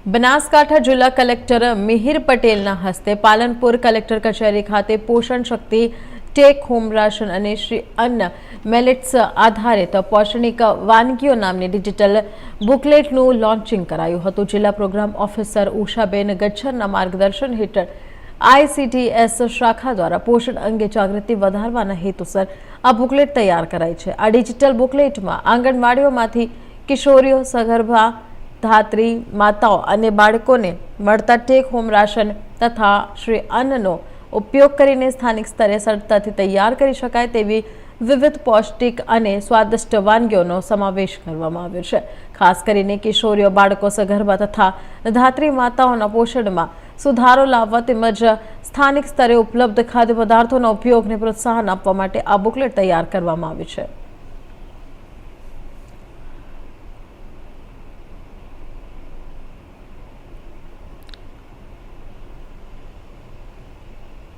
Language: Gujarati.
બનાસકાંઠા જિલ્લા કલેક્ટર મિહિર પટેલના હસ્તે પાલનપુર કલેક્ટર કચેરી ખાતે પોષણ શક્તિ ટેક હોમ રાશન અને શ્રી અન્ન મેલેટ્સ આધારિત પૌષ્ટિક વાનગીઓ નામની ડિજિટલ બુકલેટનું લોન્ચિંગ કરાયું હતું। જિલ્લા પ્રોગ્રામ ઓફિસર ઉષાબેન ગચ્છરના માર્ગદર્શન હેઠળ ICDS શાખા દ્વારા પોષણ અંગે જાગૃતિ વધારવાના હેતુસર આ બુકલેટ તૈયાર કરાઈ છે। આ ડિજિટલ બુકલેટમાં આંગણવાડીઓમાંથી કિશોરીઓ, સગર્ભા, ધાત્રી માતાઓ અને બાળકોને મળતા ટેક હોમ રાશન તથા શ્રી અન્નનો ઉપયોગ કરીને સ્થાનિક સ્તરે સરળતાથી તૈયાર કરી શકાય તેવી વિવિધ પૌષ્ટિક અને સ્વાદિષ્ટ વાનગીઓનો સમાવેશ કરવામાં આવ્યો છે। ખાસ કરીને કિશોરીઓ, બાળકો, સગર્ભા તથા ધાત્રી માતાઓના પોષણમાં સુધારો લાવવા તેમજ સ્થાનિક સ્તરે ઉપલબ્ધ ખાદ્ય પદાર્થોના ઉપયોગને પ્રોત્સાહન આપવા માટે આ બુકલેટ તૈયાર કરવામાં આવ્યું છે।